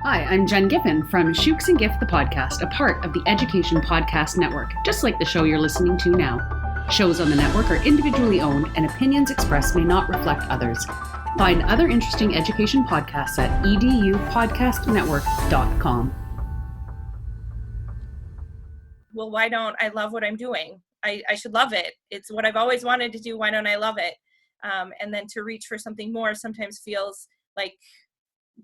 Hi, I'm Jen Giffen from Shooks and Gift the podcast, a part of the Education Podcast Network, just like the show you're listening to now. Shows on the network are individually owned, and opinions expressed may not reflect others. Find other interesting education podcasts at edupodcastnetwork.com. Well, why don't I love what I'm doing? I should love it. It's what I've always wanted to do. Why don't I love it? And then to reach for something more sometimes feels like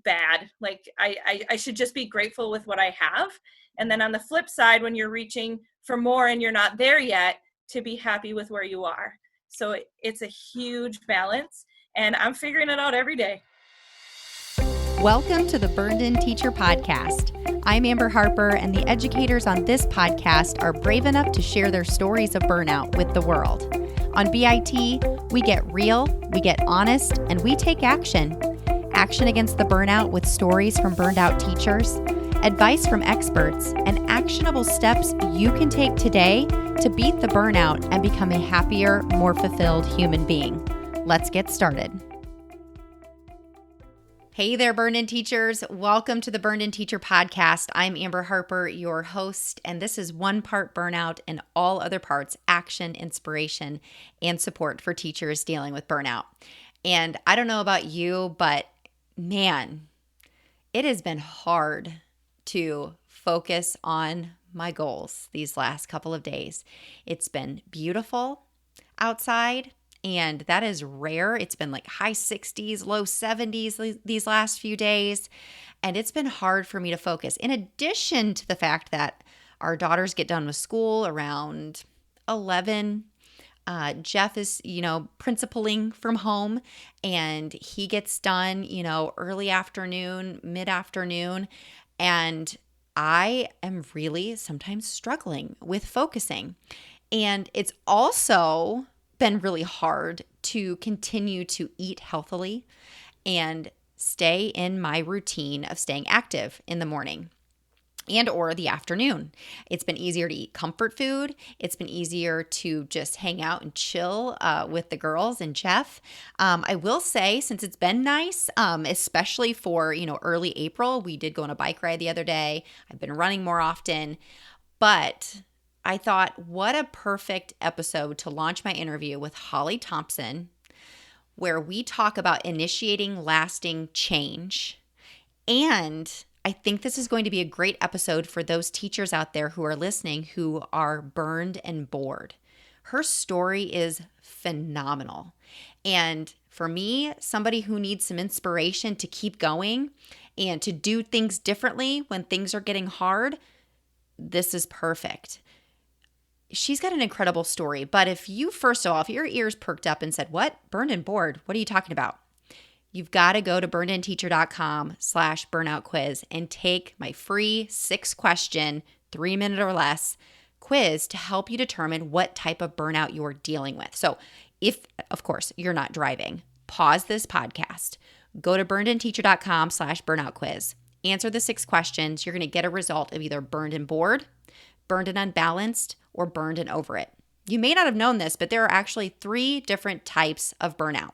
bad. Like I should just be grateful with what I have. And then on the flip side, when you're reaching for more and you're not there yet, to be happy with where you are. So it's a huge balance, and I'm figuring it out every day. Welcome to the Burned In Teacher Podcast. I'm Amber Harper, and the educators on this podcast are brave enough to share their stories of burnout with the world. On BIT, we get real, we get honest, and we take action. Action against the burnout with stories from burned out teachers, advice from experts, and actionable steps you can take today to beat the burnout and become a happier, more fulfilled human being. Let's get started. Hey there, Burned In Teachers. Welcome to the Burned In Teacher Podcast. I'm Amber Harper, your host, and this is one part burnout and all other parts action, inspiration, and support for teachers dealing with burnout. And I don't know about you, but man, it has been hard to focus on my goals these last couple of days. It's been beautiful outside, and that is rare. It's been like high 60s, low 70s these last few days, and it's been hard for me to focus. In addition to the fact that our daughters get done with school around 11, Jeff is, principaling from home, and he gets done, early afternoon, mid-afternoon, and I am really sometimes struggling with focusing. And it's also been really hard to continue to eat healthily and stay in my routine of staying active in the morning and or the afternoon. It's been easier to eat comfort food. It's been easier to just hang out and chill with the girls and Jeff. I will say, since it's been nice, especially for, early April, we did go on a bike ride the other day. I've been running more often, but I thought, what a perfect episode to launch my interview with Holly Thompson, where we talk about initiating lasting change. And I think this is going to be a great episode for those teachers out there who are listening who are burned and bored. Her story is phenomenal. And for me, somebody who needs some inspiration to keep going and to do things differently when things are getting hard, this is perfect. She's got an incredible story. But if your ears perked up and said, what? Burned and bored? What are you talking about? You've got to go to burnedinteacher.com/burnout quiz and take my free 6-question, 3-minute or less quiz to help you determine what type of burnout you're dealing with. So if, of course, you're not driving, pause this podcast, go to burnedinteacher.com/burnout quiz, answer the 6 questions. You're going to get a result of either burned and bored, burned and unbalanced, or burned and over it. You may not have known this, but there are actually 3 different types of burnout.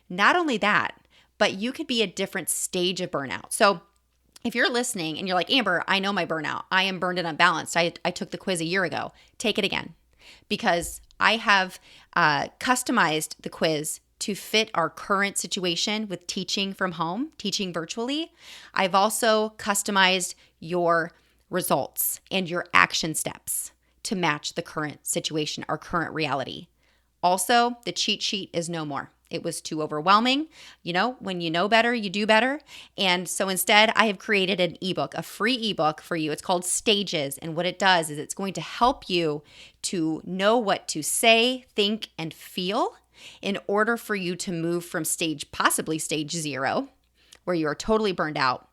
Not only that, but you could be a different stage of burnout. So if you're listening and you're like, Amber, I know my burnout. I am burned and unbalanced. I took the quiz a year ago. Take it again, because I have customized the quiz to fit our current situation with teaching from home, teaching virtually. I've also customized your results and your action steps to match the current situation, our current reality. Also, the cheat sheet is no more. It was too overwhelming. When you know better, you do better. And so instead, I have created an ebook, a free ebook for you. It's called Stages. And what it does is it's going to help you to know what to say, think, and feel in order for you to move from possibly stage 0, where you are totally burned out,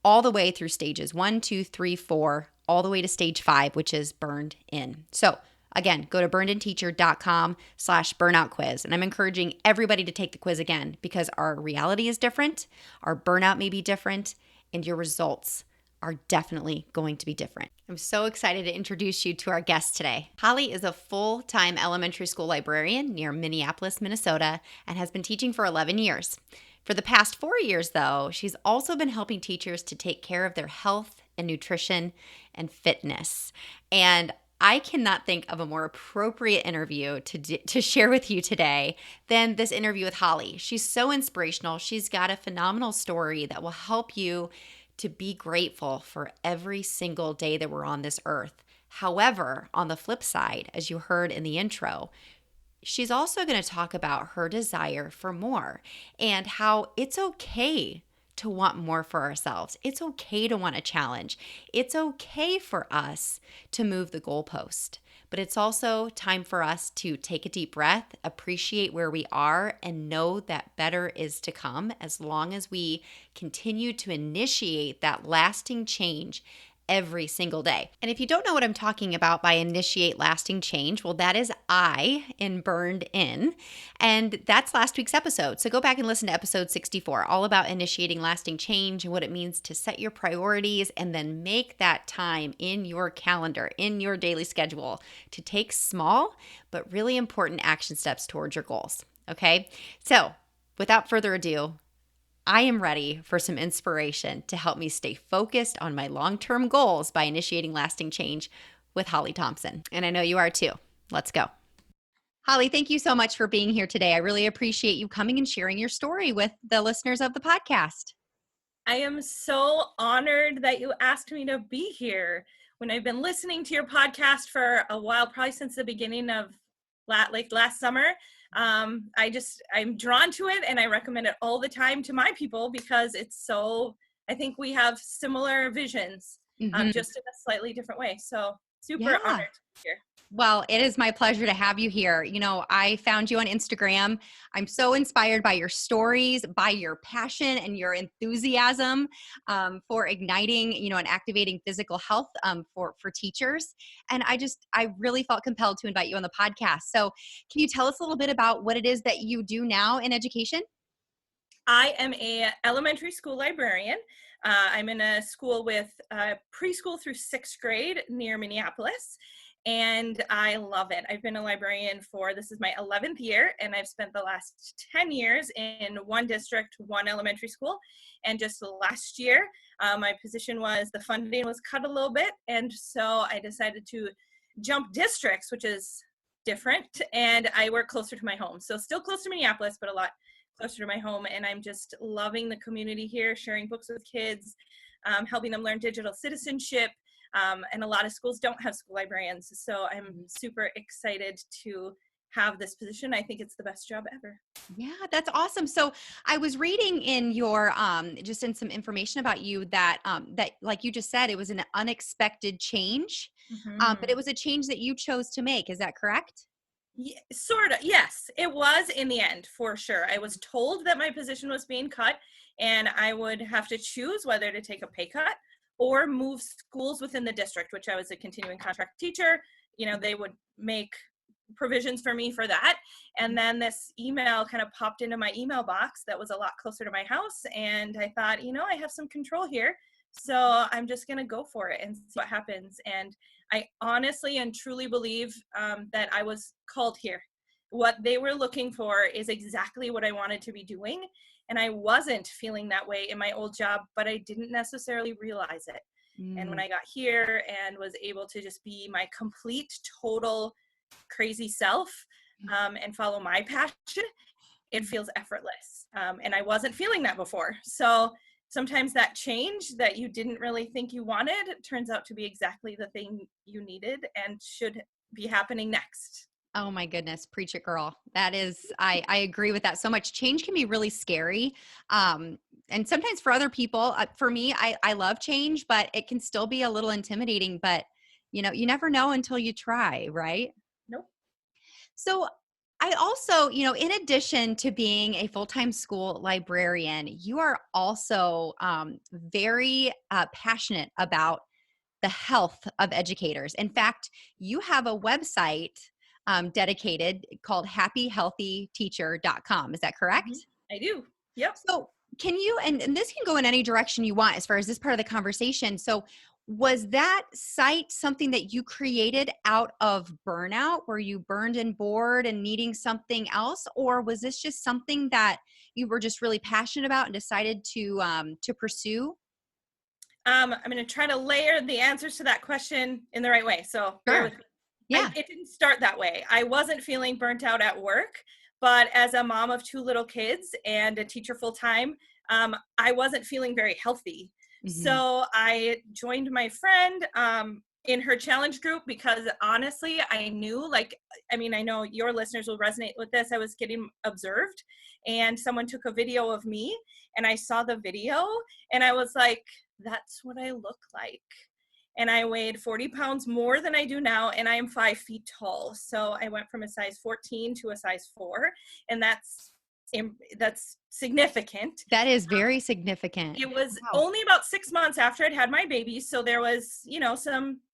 all the way through stages 1, 2, 3, 4, all the way to stage 5, which is burned in. So again, go to burnedinteacher.com/burnout quiz. And I'm encouraging everybody to take the quiz again, because our reality is different, our burnout may be different, and your results are definitely going to be different. I'm so excited to introduce you to our guest today. Holly is a full-time elementary school librarian near Minneapolis, Minnesota, and has been teaching for 11 years. For the past 4 years, though, she's also been helping teachers to take care of their health and nutrition and fitness. And I cannot think of a more appropriate interview to share with you today than this interview with Holly. She's so inspirational. She's got a phenomenal story that will help you to be grateful for every single day that we're on this earth. However, on the flip side, as you heard in the intro, she's also going to talk about her desire for more and how it's okay to want more for ourselves. It's okay to want a challenge. It's okay for us to move the goalpost. But it's also time for us to take a deep breath, appreciate where we are, and know that better is to come as long as we continue to initiate that lasting change every single day. And if you don't know what I'm talking about by initiate lasting change, well, that is I in Burned In. And that's last week's episode. So go back and listen to episode 64, all about initiating lasting change and what it means to set your priorities and then make that time in your calendar, in your daily schedule to take small but really important action steps towards your goals. Okay? So without further ado, I am ready for some inspiration to help me stay focused on my long-term goals by initiating lasting change with Holly Thompson. And I know you are too. Let's go. Holly, thank you so much for being here today. I really appreciate you coming and sharing your story with the listeners of the podcast. I am so honored that you asked me to be here. When I've been listening to your podcast for a while, probably since the beginning of last summer, I'm drawn to it, and I recommend it all the time to my people because I think we have similar visions, just in a slightly different way. So super honored to be here. Well, it is my pleasure to have you here. You know, I found you on Instagram. I'm so inspired by your stories, by your passion and your enthusiasm for igniting, and activating physical health for teachers. And I really felt compelled to invite you on the podcast. So can you tell us a little bit about what it is that you do now in education? I am a elementary school librarian. I'm in a school with preschool through 6th grade near Minneapolis. And I love it. I've been a librarian this is my 11th year, and I've spent the last 10 years in one district, one elementary school. And just last year, my position the funding was cut a little bit. And so I decided to jump districts, which is different. And I work closer to my home. So still close to Minneapolis, but a lot closer to my home. And I'm just loving the community here, sharing books with kids, helping them learn digital citizenship. And a lot of schools don't have school librarians. So I'm super excited to have this position. I think it's the best job ever. Yeah, that's awesome. So I was reading in your, just in some information about you that like you just said, it was an unexpected change, but it was a change that you chose to make. Is that correct? Yeah, sort of. Yes, it was in the end, for sure. I was told that my position was being cut and I would have to choose whether to take a pay cut or move schools within the district, which I was a continuing contract teacher. They would make provisions for me for that. And then this email kind of popped into my email box that was a lot closer to my house. And I thought, I have some control here. So I'm just going to go for it and see what happens. And I honestly and truly believe that I was called here. What they were looking for is exactly what I wanted to be doing. And I wasn't feeling that way in my old job, but I didn't necessarily realize it. And when I got here and was able to just be my complete, total, crazy self and follow my passion, it feels effortless. And I wasn't feeling that before. So sometimes that change that you didn't really think you wanted turns out to be exactly the thing you needed and should be happening next. Oh my goodness. Preach it, girl. That is, I agree with that so much. Change can be really scary. And sometimes for other people, for me, I love change, but it can still be a little intimidating, but you never know until you try, right? Nope. So I also, in addition to being a full-time school librarian, you are also very passionate about the health of educators. In fact, you have a website dedicated called happyhealthyteacher.com. Is that correct? I do. Yep. So can you, and this can go in any direction you want as far as this part of the conversation. So Was that site something that you created out of burnout? Were you burned and bored and needing something else? Or was this just something that you were just really passionate about and decided to pursue? I'm going to try to layer the answers to that question in the right way. So bear Sure. with me. Yeah. It didn't start that way. I wasn't feeling burnt out at work, but as a mom of 2 little kids and a teacher full time, I wasn't feeling very healthy. Mhm. So I joined my friend in her challenge group because honestly, I knew I know your listeners will resonate with this. I was getting observed and someone took a video of me and I saw the video and I was like, that's what I look like. And I weighed 40 pounds more than I do now, and I am 5 feet tall. So I went from a size 14 to a size 4, and that's significant. That is very significant. It was Wow. only about 6 months after I'd had my baby, so there was,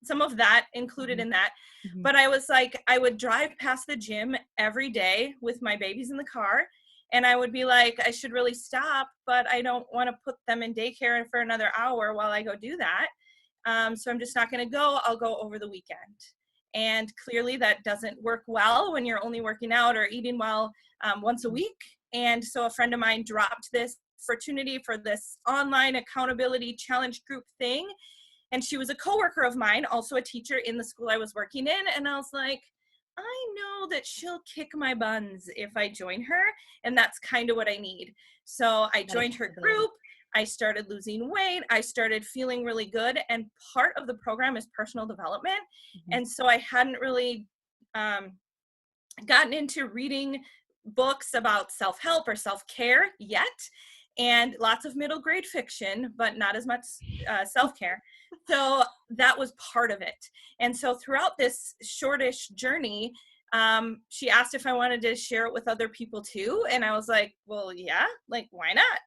some of that included in that. Mhm. But I was like, I would drive past the gym every day with my babies in the car, and I would be like, I should really stop, but I don't want to put them in daycare for another hour while I go do that. So I'm just not going to go. I'll go over the weekend. And clearly that doesn't work well when you're only working out or eating well once a week. And so a friend of mine dropped this opportunity for this online accountability challenge group thing. And she was a coworker of mine, also a teacher in the school I was working in. And I was like, I know that she'll kick my buns if I join her. And that's kind of what I need. So I joined her group. I started losing weight. I started feeling really good. And part of the program is personal development. Mhm. And so I hadn't really gotten into reading books about self-help or self-care yet. And lots of middle grade fiction, but not as much self-care. So that was part of it. And so throughout this shortish journey, she asked if I wanted to share it with other people too. And I was like, well, yeah, like, why not?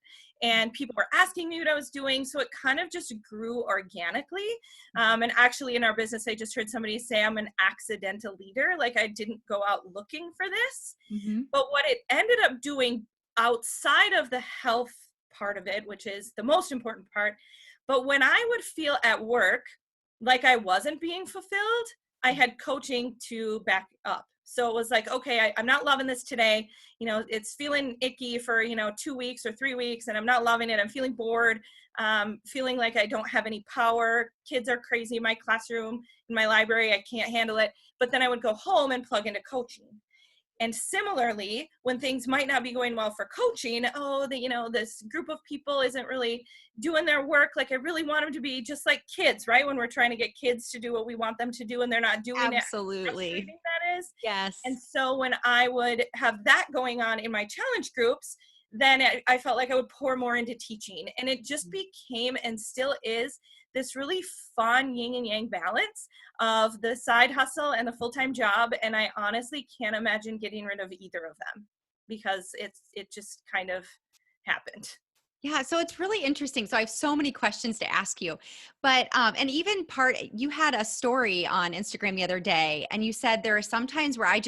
And people were asking me what I was doing. So it kind of just grew organically. And actually in our business, I just heard somebody say I'm an accidental leader. Like I didn't go out looking for this. Mhm. But what it ended up doing outside of the health part of it, which is the most important part, but when I would feel at work like I wasn't being fulfilled, I had coaching to back up. So it was like, okay, I'm not loving this today. It's feeling icky for, 2 weeks or 3 weeks, and I'm not loving it. I'm feeling bored, feeling like I don't have any power. Kids are crazy in my classroom, in my library. I can't handle it. But then I would go home and plug into coaching. And similarly, when things might not be going well for coaching, this group of people isn't really doing their work like I really want them to be, just like kids, right? When we're trying to get kids to do what we want them to do and they're not doing it, how Absolutely. frustrating that is. Yes. And so when I would have that going on in my challenge groups, then I felt like I would pour more into teaching. And it just became, and still is, this really fun yin and yang balance of the side hustle and the full-time job. And I honestly can't imagine getting rid of either of them because it just kind of happened. Yeah, so it's really interesting. So I have so many questions to ask you, but and even you had a story on Instagram the other day, and you said there are some times where I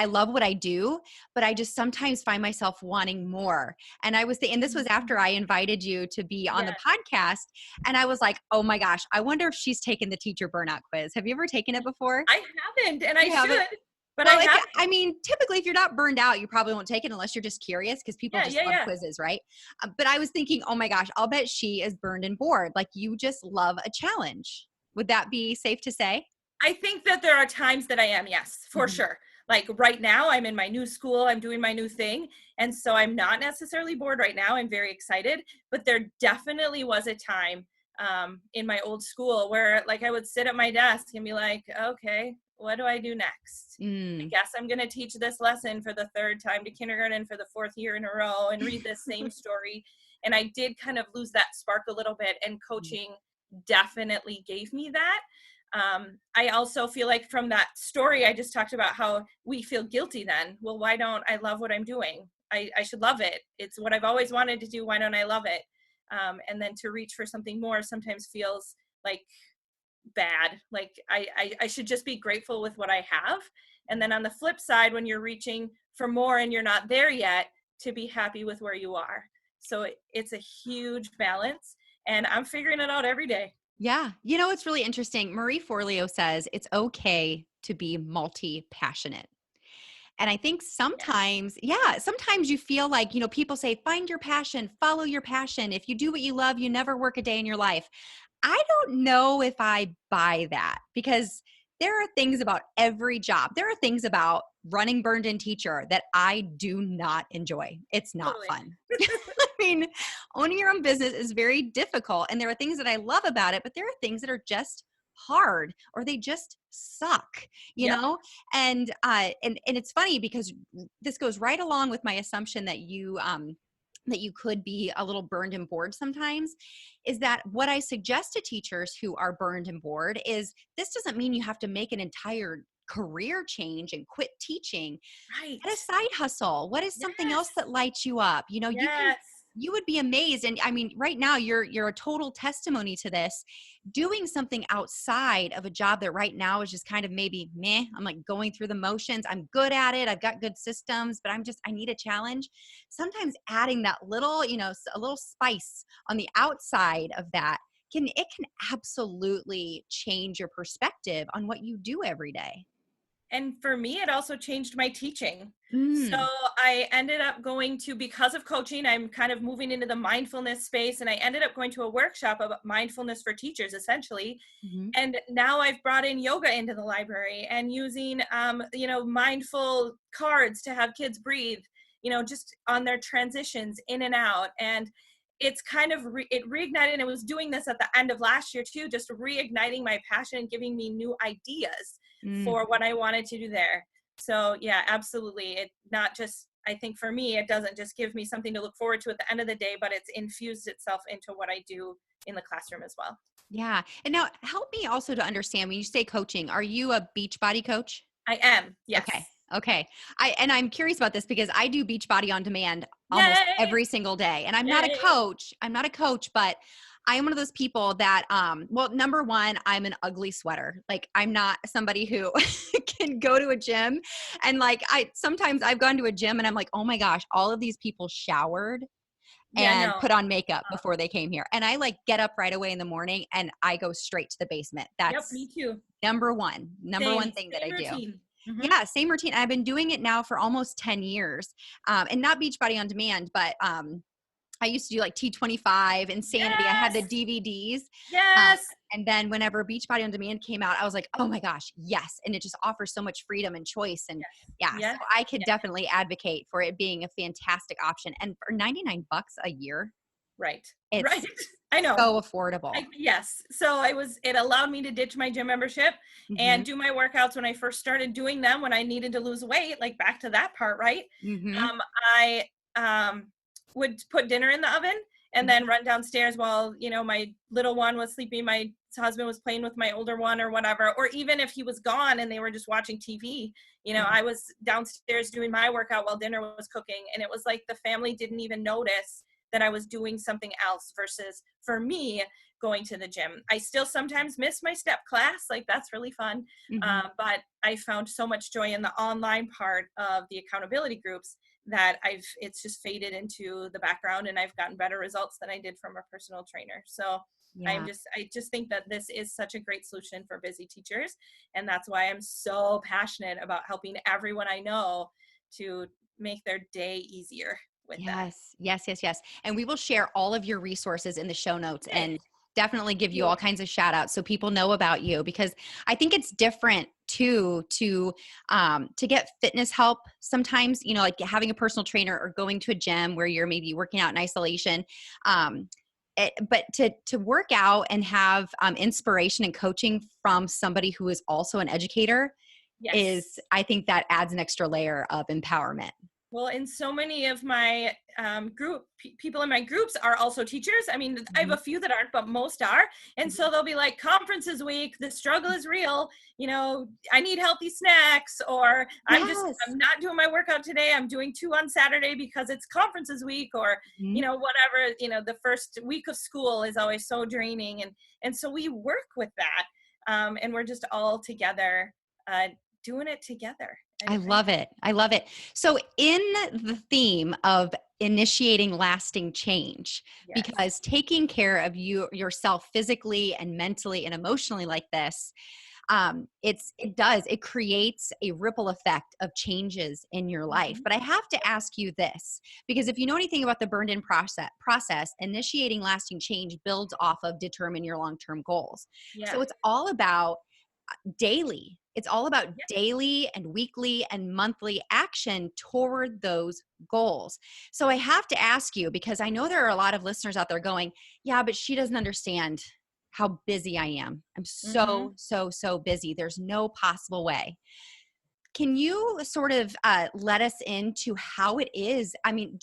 love what I do, but I just sometimes find myself wanting more. And and this was after I invited you to be on the podcast, and I was like, oh my gosh, I wonder if she's taken the teacher burnout quiz. Have you ever taken it before? I haven't, and I haven't? should, but Well, I haven't. typically, if you're not burned out, you probably won't take it unless you're just curious because people just love quizzes, right? But I was thinking, oh my gosh, I'll bet she is burned and bored. Like you just love a challenge. Would that be safe to say? I think that there are times that I am, yes, for sure. Like right now, I'm in my new school, I'm doing my new thing. And so I'm not necessarily bored right now. I'm very excited. But there definitely was a time in my old school where like I would sit at my desk and be like, okay, what do I do next? I guess I'm going to teach this lesson for the 3rd time to kindergarten for the 4th year in a row and read this same story. And I did kind of lose that spark a little bit, and coaching definitely gave me that. I also feel like from that story, I just talked about how we feel guilty then. Well, why don't I love what I'm doing? I should love it. It's what I've always wanted to do. Why don't I love it? And then to reach for something more sometimes feels like bad. Like I should just be grateful with what I have. And then on the flip side, when you're reaching for more and you're not there yet, to be happy with where you are. So it's a huge balance. and I'm figuring it out every day. Yeah. You know, it's really interesting. Marie Forleo says it's okay to be multi-passionate. And I think sometimes, sometimes you feel like, people say, find your passion, follow your passion. If you do what you love, you never work a day in your life. I don't know if I buy that, because there are things about every job. There are things about running Burned In Teacher that I do not enjoy. It's not Totally. fun. I mean, owning your own business is very difficult. And there are things that I love about it, but there are things that are just hard, or they just suck, Yep. And it's funny because this goes right along with my assumption that you could be a little burned and bored sometimes, is that what I suggest to teachers who are burned and bored is this doesn't mean you have to make an entire career change and quit teaching. Right. Get a side hustle. What is something else that lights you up? Yes. You would be amazed. And I mean, right now you're a total testimony to this. Doing something outside of a job that right now is just kind of maybe meh. I'm like going through the motions. I'm good at it. I've got good systems, but I need a challenge. Sometimes adding that little, a little spice on the outside of that can absolutely change your perspective on what you do every day. And for me, it also changed my teaching. So Mm. I ended up because of coaching, I'm kind of moving into the mindfulness space, and I ended up going to a workshop about mindfulness for teachers, essentially. Mm-hmm. And now I've brought in yoga into the library and using, mindful cards to have kids breathe, just on their transitions in and out. And it's kind of it reignited, and it was doing this at the end of last year too, just reigniting my passion and giving me new ideas for what I wanted to do there. So yeah, absolutely. It not just, I think for me, it doesn't just give me something to look forward to at the end of the day, but it's infused itself into what I do in the classroom as well. Yeah. And now help me also to understand, when you say coaching, are you a Beachbody coach? I am. Yes. Okay. I'm curious about this because I do Beachbody on demand almost Yay! every single day. And I'm Yay! not a coach, but I am one of those people that, well, number one, I'm an ugly sweater. Like, I'm not somebody who can go to a gym. And like, sometimes I've gone to a gym and I'm like, oh my gosh, all of these people showered and put on makeup before they came here. And I like get up right away in the morning and I go straight to the basement. That's me too. number one thing that I routine. do. Mm-hmm. Yeah, same routine. I've been doing it now for almost 10 years. And not Beachbody on Demand, but I used to do like T25, Insanity. Yes! I had the DVDs. Yes. And then whenever Beachbody on Demand came out, I was like, oh my gosh, yes. And it just offers so much freedom and choice. And so I could definitely advocate for it being a fantastic option. And for $99 a year. Right. It's I know. So affordable. Yes. So it allowed me to ditch my gym membership and do my workouts when I first started doing them, when I needed to lose weight, like back to that part, right? Mm-hmm. I would put dinner in the oven and then run downstairs while, my little one was sleeping, my husband was playing with my older one or whatever, or even if he was gone and they were just watching TV, I was downstairs doing my workout while dinner was cooking. And it was like the family didn't even notice that I was doing something else versus, for me, going to the gym. I still sometimes miss my step class. Like, that's really fun. But I found so much joy in the online part of the accountability groups that it's just faded into the background, and I've gotten better results than I did from a personal trainer. So I just think that this is such a great solution for busy teachers. And that's why I'm so passionate about helping everyone I know to make their day easier with that. Yes. And we will share all of your resources in the show notes and definitely give you all kinds of shout outs so people know about you, because I think it's different too to get fitness help sometimes, like having a personal trainer or going to a gym where you're maybe working out in isolation. But to work out and have inspiration and coaching from somebody who is also an educator I think that adds an extra layer of empowerment. Well, and so many of my people in my groups are also teachers. I mean, I have a few that aren't, but most are. And so they'll be like, conferences week, the struggle is real. I need healthy snacks, or I'm not doing my workout today. I'm doing 2 on Saturday because it's conferences week, or, whatever, the first week of school is always so draining. And so we work with that. And we're just all together, doing it together. I love it. So in the theme of initiating lasting change, Yes. because taking care of yourself physically and mentally and emotionally like this, it creates a ripple effect of changes in your life. Mhm. But I have to ask you this, because if you know anything about the burned in process, initiating lasting change builds off of determine your long-term goals. Yeah. So it's all about daily. It's all about Yeah. daily and weekly and monthly action toward those goals. So I have to ask you, because I know there are a lot of listeners out there going, yeah, but she doesn't understand how busy I am. I'm Mhm. so busy. There's no possible way. Can you sort of let us into how it is? I mean,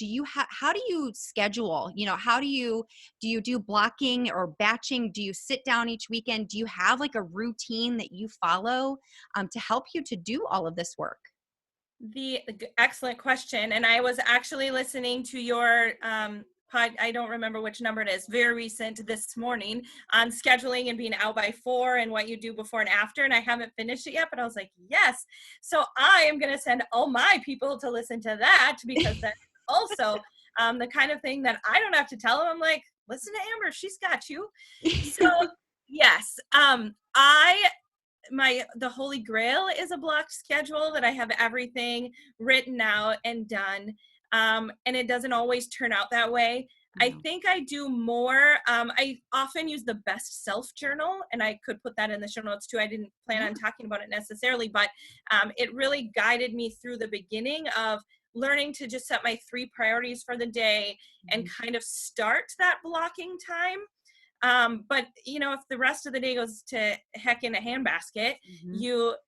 how do you schedule? How do you do blocking or batching? Do you sit down each weekend? Do you have like a routine that you follow to help you to do all of this work? Excellent question. And I was actually listening to your I don't remember which number it is, very recent this morning, on scheduling and being out by 4 and what you do before and after. And I haven't finished it yet, but I was like, yes. So I am going to send all my people to listen to that, because that's also the kind of thing that I don't have to tell them. I'm like, listen to Amber, she's got you. So yes, the holy grail is a blocked schedule that I have everything written out and done. And it doesn't always turn out that way. I No. think I do more. I often use the best self journal, and I could put that in the show notes too. I didn't plan on talking about it necessarily, but it really guided me through the beginning of learning to just set my 3 priorities for the day and kind of start that blocking time. But if the rest of the day goes to heck in a handbasket,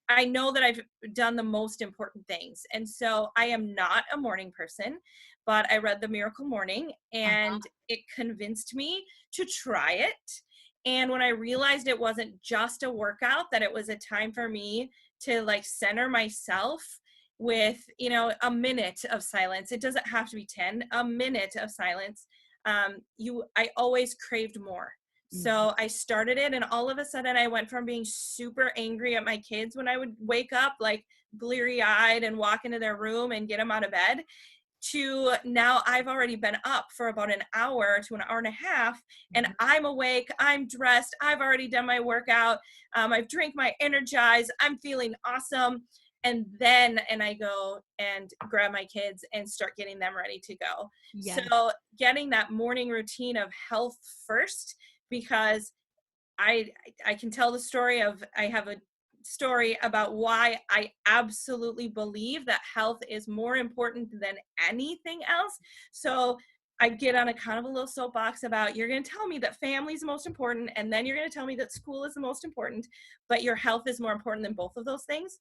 I know that I've done the most important things. And so I am not a morning person, but I read The Miracle Morning and it convinced me to try it. And when I realized it wasn't just a workout, that it was a time for me to like center myself with, a minute of silence. It doesn't have to be 10, a minute of silence. I always craved more. So I started it, and all of a sudden I went from being super angry at my kids when I would wake up like bleary eyed and walk into their room and get them out of bed, to now I've already been up for about an hour to an hour and a half, and I'm awake, I'm dressed, I've already done my workout, I've drank my Energize, I'm feeling awesome. And then I go and grab my kids and start getting them ready to go. Yes. So getting that morning routine of health first, because I can tell the story of, I have a story about why I absolutely believe that health is more important than anything else. So I get on a kind of a little soapbox about, you're going to tell me that family is the most important, and then you're going to tell me that school is the most important, but your health is more important than both of those things.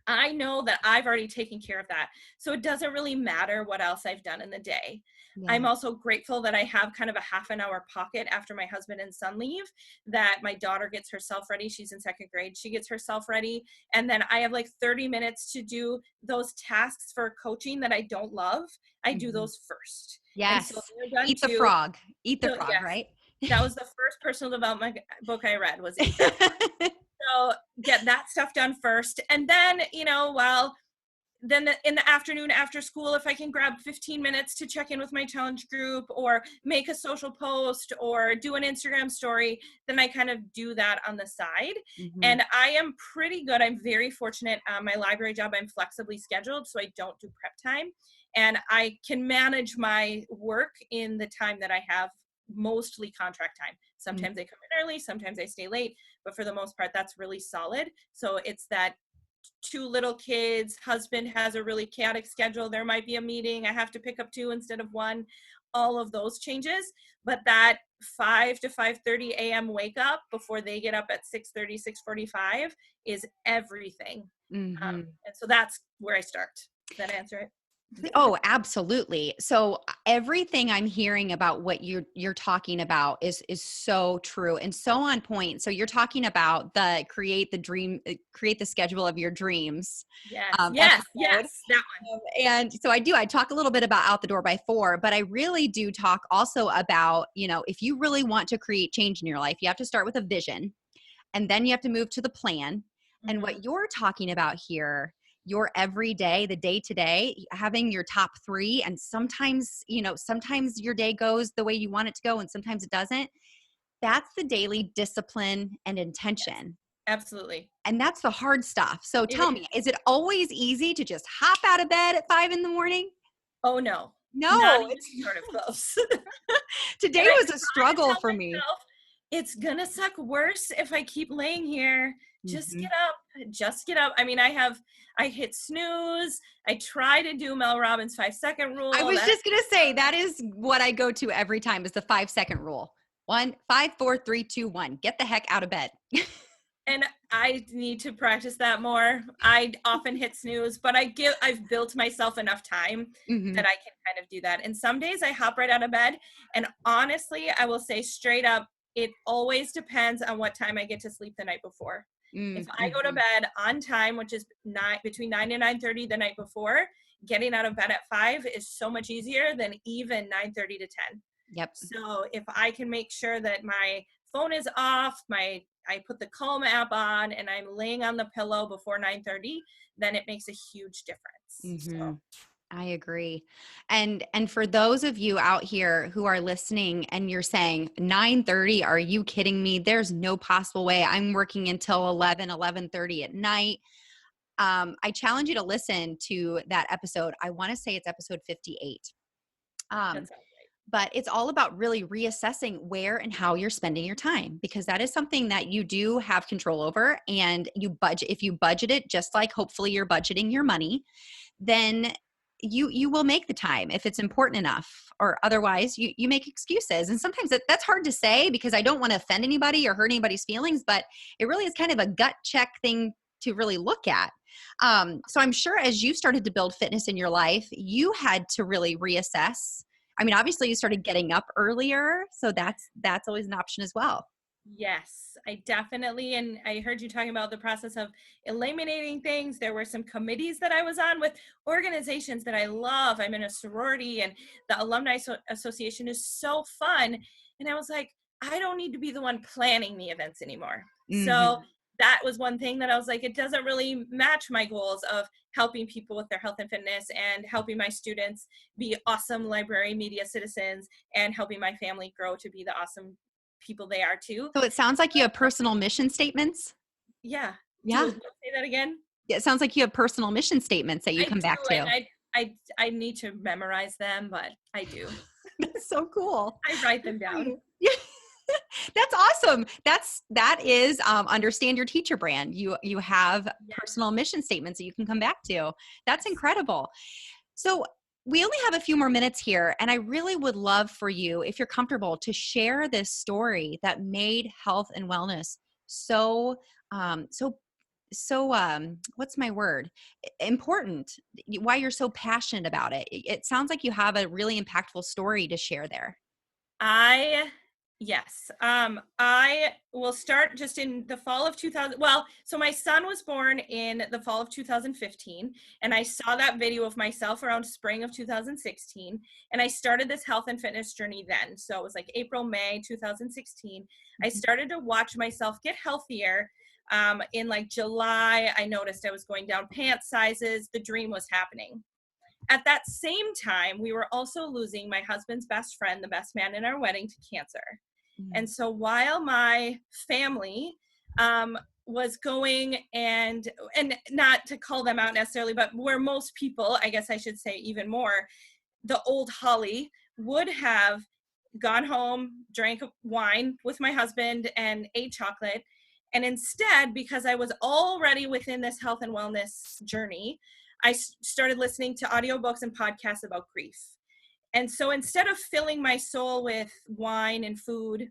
I know that I've already taken care of that. So it doesn't really matter what else I've done in the day. Yeah. I'm also grateful that I have kind of a half an hour pocket after my husband and son leave, that my daughter gets herself ready. She's in 2nd grade. She gets herself ready. And then I have like 30 minutes to do those tasks for coaching that I don't love. I do those first. Yes. And so they're done Eat the too. frog. Eat the So, frog, yes, right? that was the first personal development book I read, was Eat That Frog. So get that stuff done first. And then, then in the afternoon after school, if I can grab 15 minutes to check in with my challenge group or make a social post or do an Instagram story, then I kind of do that on the side. And I am pretty good. I'm very fortunate. My library job, I'm flexibly scheduled, so I don't do prep time. And I can manage my work in the time that I have, mostly contract time. Sometimes I come in early, sometimes I stay late, but for the most part, that's really solid. So it's that 2 little kids, husband has a really chaotic schedule, there might be a meeting, I have to pick up 2 instead of 1, all of those changes. But that 5 to 5:30 a.m. wake up before they get up at 6:30, 6:45 is everything. And so that's where I start. Does that answer it? Oh, absolutely. So everything I'm hearing about what you're talking about is so true and so on point. So you're talking about create the schedule of your dreams. Yes, Episode. that one. And so I talk a little bit about Out the Door by 4, but I really do talk also about, if you really want to create change in your life, you have to start with a vision, and then you have to move to the plan. And what you're talking about here your everyday, the day to day, having your top 3. And sometimes, sometimes your day goes the way you want it to go and sometimes it doesn't. That's the daily discipline and Yes, intention. absolutely. And that's the hard stuff. So It tell is. me, is it always easy to just hop out of bed at 5 in the morning? Oh no, not No, even it's sort of close. today And I was a try to struggle tell for me. myself, it's gonna suck worse if I keep laying here. Just Mhm. get up. Just get up. I mean, I hit snooze. I try to do Mel Robbins' 5-second I rule. was just going to say that is what I go to every time is the 5-second rule. 1, 5, 4, 3, 2, 1. Get the heck out of bed. And I need to practice that more. I often hit snooze, but I've built myself enough time Mhm. that I can kind of do that. And some days I hop right out of bed. And honestly, I will say straight up, it always depends on what time I get to sleep the night before. If I go to Mhm. bed on time, which is between 9 and 9:30 the night before, getting out of bed at 5 is so much easier than even 9:30 to 10. Yep. So if I can make sure that my phone is off, I put the Calm app on, and I'm laying on the pillow before 9:30, then it makes a huge difference. So Mhm. I agree. And for those of you out here who are listening and you're saying 9:30, are you kidding me? There's no possible way. I'm working until 11:30 at night. I challenge you to listen to that episode. I want to say it's episode 58. Um, that's but it's all about really reassessing where and how you're spending your time, because that is something that you do have control over. And if you budget it just like hopefully you're budgeting your money, then you will make the time if it's important enough, or otherwise you make excuses. And sometimes that's hard to say because I don't want to offend anybody or hurt anybody's feelings, but it really is kind of a gut check thing to really look at. So I'm sure as you started to build fitness in your life, you had to really reassess. I mean, obviously you started getting up earlier, so that's always an option as well. Yes, I definitely, and I heard you talking about the process of eliminating things. There were some committees that I was on with organizations that I love. I'm in a sorority, and the Alumni Association is so fun. And I was like, I don't need to be the one planning the events anymore. So Hmm. that was one thing that I was like, it doesn't really match my goals of helping people with their health and fitness and helping my students be awesome library media citizens and helping my family grow to be the awesome people they are too. So it sounds like you have personal mission statements. Yeah. Yeah. Say that again? It sounds like you have personal mission statements that you I come back do, and to. I need to memorize them, but I do. That's so cool. I write them Good for down. you. Yeah. That's awesome. That is understand your teacher brand. You have Yes. personal mission statements that you can come back to. That's incredible. So we only have a few more minutes here, and I really would love for you, if you're comfortable, to share this story that made health and wellness so what's my word, important, why you're so passionate about it. It sounds like you have a really impactful story to share there. I yes. I will start just in the fall of 2000. Well, so my son was born in the fall of 2015, and I saw that video of myself around spring of 2016, and I started this health and fitness journey then. So it was like April, May 2016. I started to watch myself get healthier. In like July, I noticed I was going down pant sizes. The dream was happening. At that same time, we were also losing my husband's best friend, the best man in our wedding, to cancer. Mm. And so while my family was going and not to call them out necessarily, but where most people, I guess I should say even more, the old Holly would have gone home, drank wine with my husband and ate chocolate. And instead, because I was already within this health and wellness journey, I started listening to audiobooks and podcasts about grief. And so instead of filling my soul with wine and food,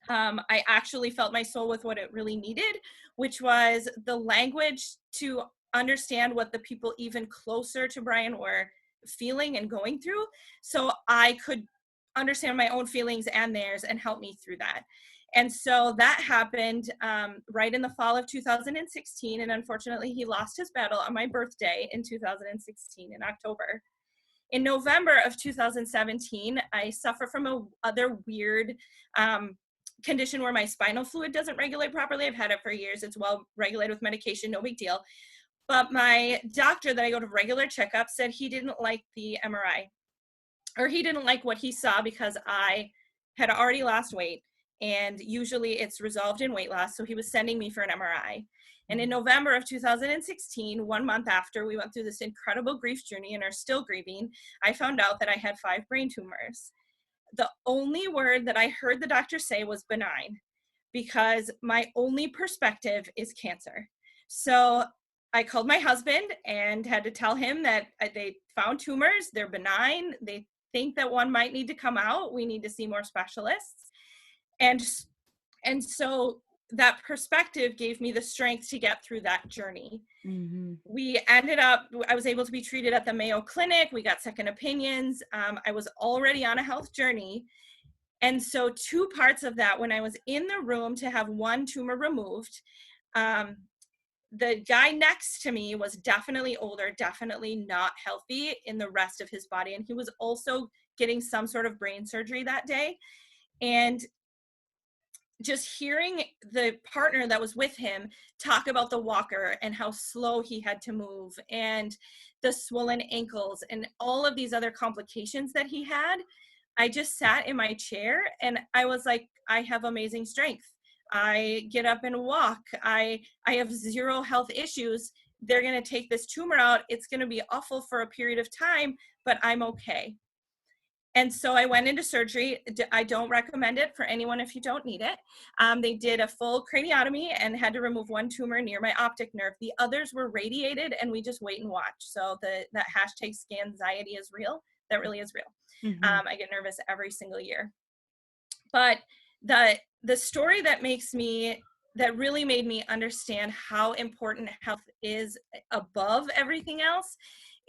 I actually felt my soul with what it really needed, which was the language to understand what the people even closer to Brian were feeling and going through, so I could understand my own feelings and theirs and help me through that. And so that happened right in the fall of 2016. And unfortunately, he lost his battle on my birthday in 2016 in October. In November of 2017, I suffer from a other weird condition where my spinal fluid doesn't regulate properly. I've had it for years. It's well regulated with medication, no big deal. But my doctor that I go to regular checkups said he didn't like the MRI, or he didn't like what he saw because I had already lost weight, and usually it's resolved in weight loss. So he was sending me for an MRI. And in November of 2016, 1 month after we went through this incredible grief journey and are still grieving, I found out that I had 5 brain tumors. The only word that I heard the doctor say was benign, because my only perspective is cancer. So I called my husband and had to tell him that they found tumors, they're benign, they think that one might need to come out, we need to see more specialists. And so that perspective gave me the strength to get through that journey. Mm-hmm. I was able to be treated at the Mayo Clinic. We got second opinions. I was already on a health journey. And so 2 parts of that, when I was in the room to have 1 tumor removed, the guy next to me was definitely older, definitely not healthy in the rest of his body. And he was also getting some sort of brain surgery that day. And just hearing the partner that was with him talk about the walker and how slow he had to move and the swollen ankles and all of these other complications that he had, I just sat in my chair and I was like, I have amazing strength. I get up and walk. I have 0 health issues. They're going to take this tumor out. It's going to be awful for a period of time, but I'm okay. And so I went into surgery. I don't recommend it for anyone if you don't need it. They did a full craniotomy and had to remove 1 tumor near my optic nerve. The others were radiated, and we just wait and watch. So that hashtag scanxiety is real. That really is real. Mm-hmm. I get nervous every single year. But the story that really made me understand how important health is above everything else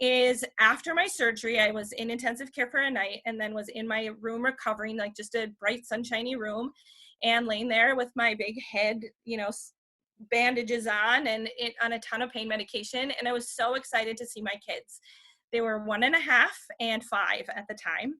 is after my surgery, I was in intensive care for a night and then was in my room recovering, like just a bright, sunshiny room, and laying there with my big head, bandages on and on a ton of pain medication. And I was so excited to see my kids. They were 1.5 and 5 at the time.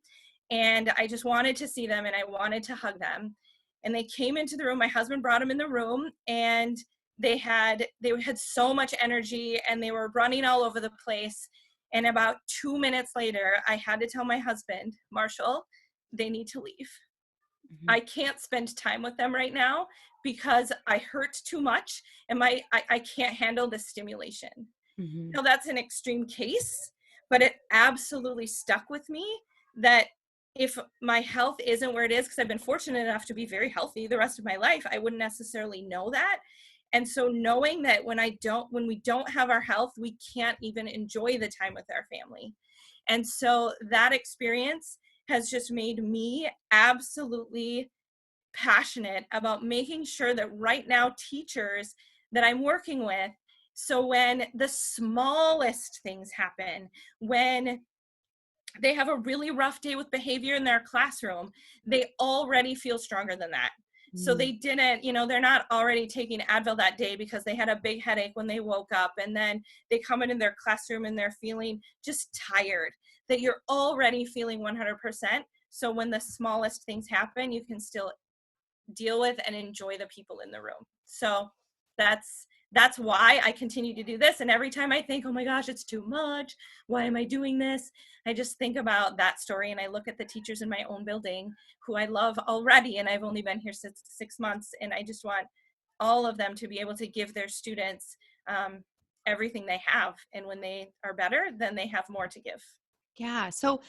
And I just wanted to see them and I wanted to hug them. And they came into the room. My husband brought them in the room, and they had so much energy and they were running all over the place. And about 2 minutes later, I had to tell my husband, Marshall, they need to leave. Mm-hmm. I can't spend time with them right now because I hurt too much and I can't handle the stimulation. Mm-hmm. Now that's an extreme case, but it absolutely stuck with me that if my health isn't where it is, because I've been fortunate enough to be very healthy the rest of my life, I wouldn't necessarily know that. And so knowing that when we don't have our health, we can't even enjoy the time with our family. And so that experience has just made me absolutely passionate about making sure that right now teachers that I'm working with, so when the smallest things happen, when they have a really rough day with behavior in their classroom, they already feel stronger than that. So they didn't, they're not already taking Advil that day because they had a big headache when they woke up, and then they come into their classroom and they're feeling just tired, that you're already feeling 100%. So when the smallest things happen, you can still deal with and enjoy the people in the room. So that's why I continue to do this. And every time I think, oh my gosh, it's too much, why am I doing this? I just think about that story and I look at the teachers in my own building who I love already. And I've only been here 6 months. And I just want all of them to be able to give their students everything they have. And when they are better, then they have more to give. Yeah. So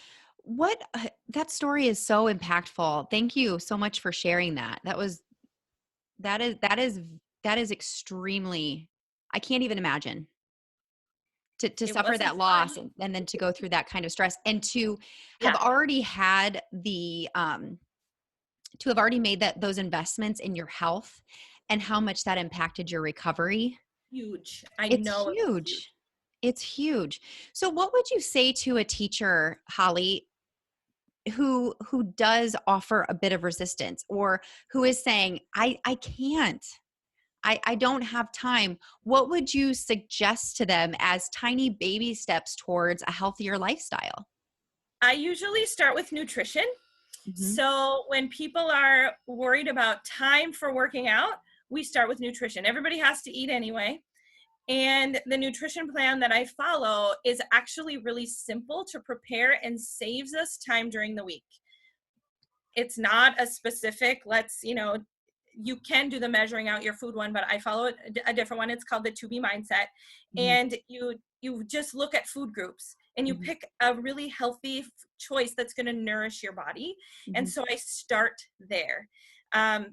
that story is so impactful. Thank you so much for sharing that. That is extremely, I can't even imagine to suffer that loss and then to go through that kind of stress and to have already had to have already made those investments in your health and how much that impacted your recovery. Huge. It's huge. It's huge. So what would you say to a teacher, Holly, who does offer a bit of resistance or who is saying, I can't, I don't have time? What would you suggest to them as tiny baby steps towards a healthier lifestyle? I usually start with nutrition. Mm-hmm. So when people are worried about time for working out, we start with nutrition. Everybody has to eat anyway. And the nutrition plan that I follow is actually really simple to prepare and saves us time during the week. It's not a specific, you can do the measuring out your food one, but I follow a different one. It's called the 2B mindset. And you just look at food groups and you pick a really healthy choice that's going to nourish your body. And so I start there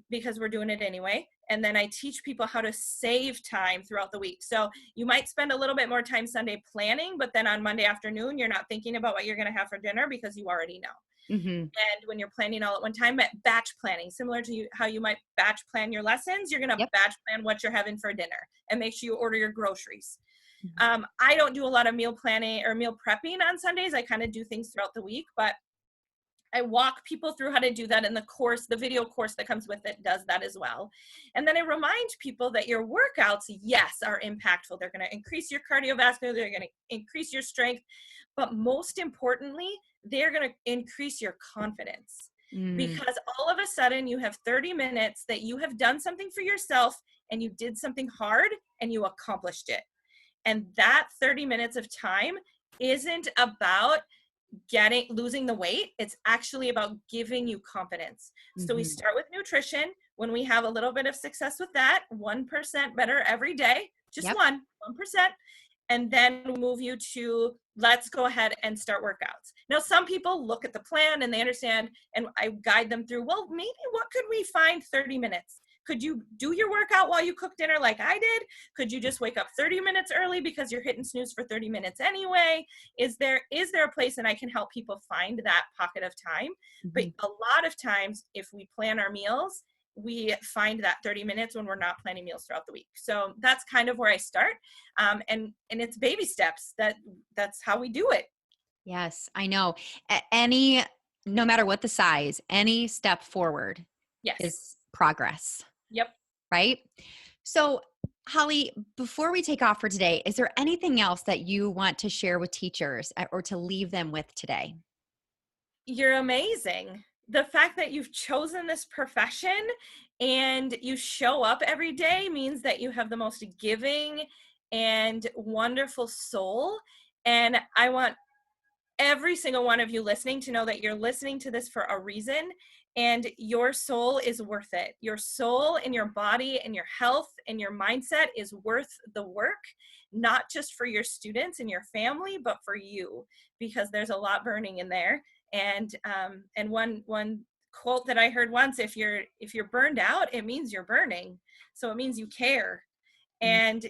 because we're doing it anyway. And then I teach people how to save time throughout the week. So you might spend a little bit more time Sunday planning, but then on Monday afternoon, you're not thinking about what you're going to have for dinner because you already know. And when you're planning all at one time, batch planning, similar to how you might batch plan your lessons, you're going to batch plan what you're having for dinner and make sure you order your groceries. I don't do a lot of meal planning or meal prepping on Sundays. I kind of do things throughout the week, but I walk people through how to do that, and the video course that comes with it does that as well. And then I remind people that your workouts, yes, are impactful. They're going to increase your cardiovascular, they're going to increase your strength, but most importantly, they're going to increase your confidence. Because all of a sudden you have 30 minutes that you have done something for yourself and you did something hard and you accomplished it. And that 30 minutes of time isn't about losing the weight. It's actually about giving you confidence. So we start with nutrition. When we have a little bit of success with that, 1% better every day, just 1%. And then we'll move you to, let's go ahead and start workouts. Now, some people look at the plan and they understand, and I guide them through, well, maybe what could we find 30 minutes? Could you do your workout while you cook dinner like I did? Could you just wake up 30 minutes early because you're hitting snooze for 30 minutes anyway? Is there a place, and I can help people find that pocket of time? But a lot of times, if we plan our meals, we find that 30 minutes when we're not planning meals throughout the week. So that's kind of where I start. And it's baby steps. That's how we do it. Yes, I know. No matter what the size, any step forward is progress. Yep. Right? So, Holly, before we take off for today, is there anything else that you want to share with teachers or to leave them with today? You're amazing. The fact that you've chosen this profession and you show up every day means that you have the most giving and wonderful soul. And I want every single one of you listening to know that you're listening to this for a reason, and your soul is worth it. Your soul and your body and your health and your mindset is worth the work, not just for your students and your family, but for you, because there's a lot burning in there. And one quote that I heard once, if you're burned out, it means you're burning. So it means you care. And,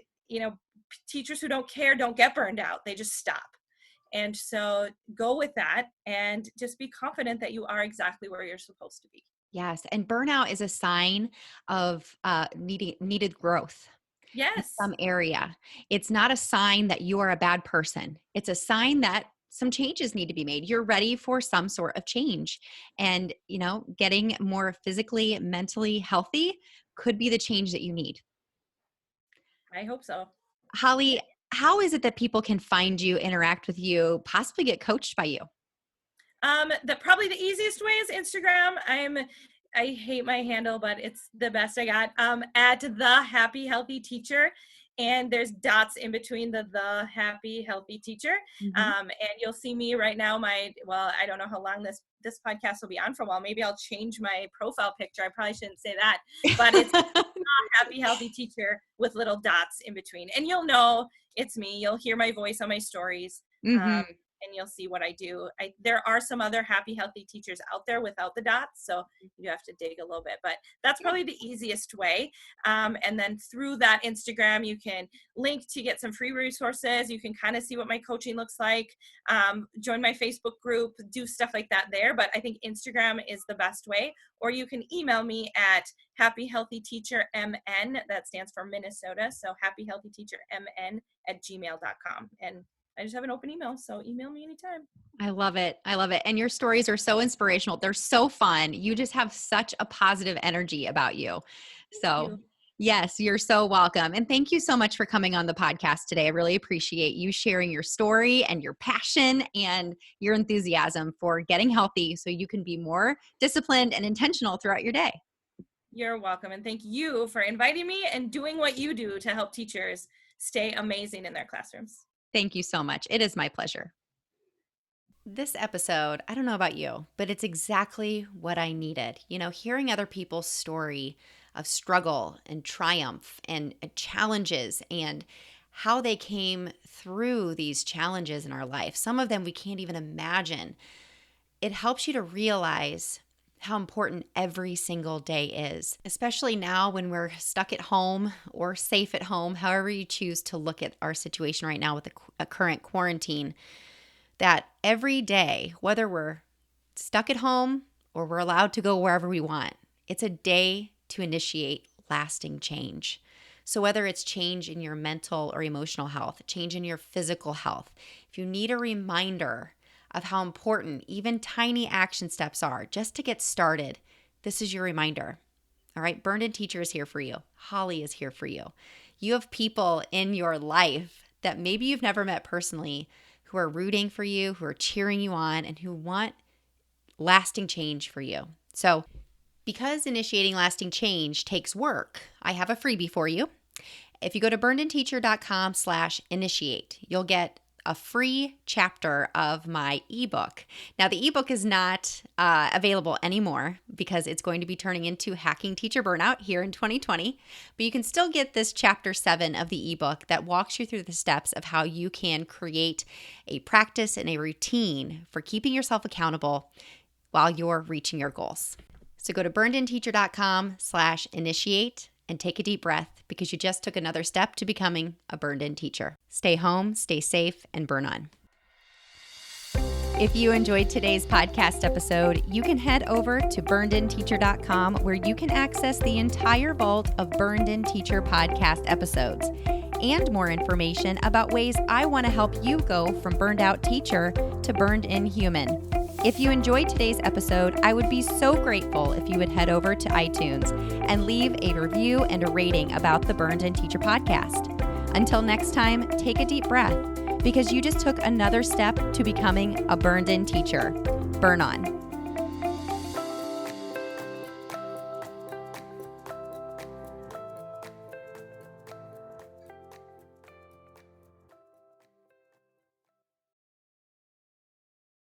teachers who don't care don't get burned out. They just stop. And so go with that and just be confident that you are exactly where you're supposed to be. Yes. And burnout is a sign of needed growth. Yes. In some area. It's not a sign that you are a bad person. It's a sign that some changes need to be made. You're ready for some sort of change. And, getting more physically, mentally healthy could be the change that you need. I hope so. Holly, how is it that people can find you, interact with you, possibly get coached by you? Probably the easiest way is Instagram. I hate my handle, but it's the best I got. At the Happy Healthy Teacher, and there's dots in between the Happy Healthy Teacher. And you'll see me right now. I don't know how long this podcast will be on for a while. Maybe I'll change my profile picture. I probably shouldn't say that, but it's Happy Healthy Teacher with little dots in between, and you'll know it's me. You'll hear my voice on my stories. And you'll see what I do. There are some other Happy Healthy Teachers out there without the dots, so you have to dig a little bit, but that's probably the easiest way. And then through that Instagram, you can link to get some free resources. You can kind of see what my coaching looks like, join my Facebook group, do stuff like that there. But I think Instagram is the best way, or you can email me at happyhealthyteachermn, that stands for Minnesota, so happyhealthyteachermn@gmail.com. And I just have an open email, so email me anytime. I love it. I love it. And your stories are so inspirational. They're so fun. You just have such a positive energy about you. Thank you. Yes, you're so welcome. And thank you so much for coming on the podcast today. I really appreciate you sharing your story and your passion and your enthusiasm for getting healthy so you can be more disciplined and intentional throughout your day. You're welcome. And thank you for inviting me and doing what you do to help teachers stay amazing in their classrooms. Thank you so much. It is my pleasure. This episode, I don't know about you, but it's exactly what I needed. Hearing other people's story of struggle and triumph and challenges and how they came through these challenges in our life. Some of them we can't even imagine. It helps you to realize how important every single day is, especially now when we're stuck at home or safe at home, however you choose to look at our situation right now with the current quarantine, that every day, whether we're stuck at home or we're allowed to go wherever we want, it's a day to initiate lasting change. So whether it's change in your mental or emotional health, change in your physical health, if you need a reminder of how important even tiny action steps are just to get started, this is your reminder. All right, Burned In Teacher is here for you. Holly is here for you. You have people in your life that maybe you've never met personally who are rooting for you, who are cheering you on, and who want lasting change for you. So because initiating lasting change takes work, I have a freebie for you. If you go to burnedinteacher.com/initiate, you'll get a free chapter of my ebook. Now, the ebook is not available anymore because it's going to be turning into Hacking Teacher Burnout here in 2020, but you can still get this chapter 7 of the ebook that walks you through the steps of how you can create a practice and a routine for keeping yourself accountable while you're reaching your goals. So go to burnedinteacher.com/initiate and take a deep breath because you just took another step to becoming a burned-in teacher. Stay home, stay safe, and burn on. If you enjoyed today's podcast episode, you can head over to burnedinteacher.com where you can access the entire vault of Burned In Teacher podcast episodes and more information about ways I want to help you go from burned out teacher to burned in human. If you enjoyed today's episode, I would be so grateful if you would head over to iTunes and leave a review and a rating about the Burned In Teacher podcast. Until next time, take a deep breath because you just took another step to becoming a burned in teacher. Burn on.